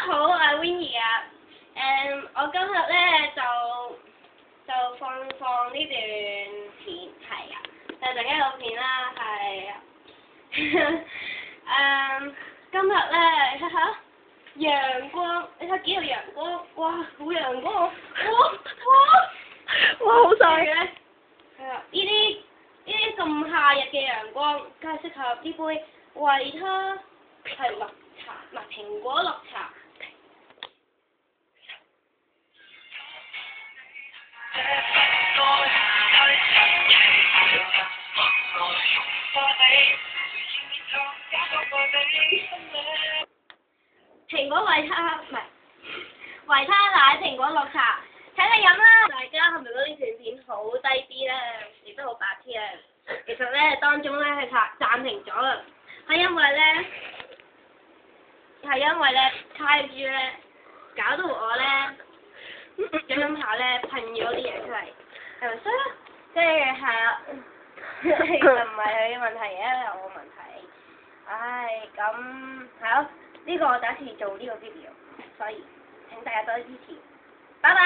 好，我係 Winnie 啊。我今日咧就放呢段片係啊，就第一個片啦，係今日咧你睇下陽光，你睇幾有陽光，哇，好陽光，哇，好晒嘅。係啊，呢啲咁夏日嘅陽光，梗係適合呢杯維他係綠茶，唔係蘋果綠茶。蘋果維他唔係維他奶蘋果綠茶，請你飲啦！大家係咪覺得呢段片好低 B 咧？亦都好白痴啊！其實咧當中咧係暫停咗啦，係因為咧泰豬咧搞到我咧飲下咧噴咗啲嘢出嚟，係咪衰啦？即係啊，其實唔係佢嘅問題嘅，係我問題。唉，咁係咯，呢個我第一次做呢個 video，所以請大家多啲支持，拜拜。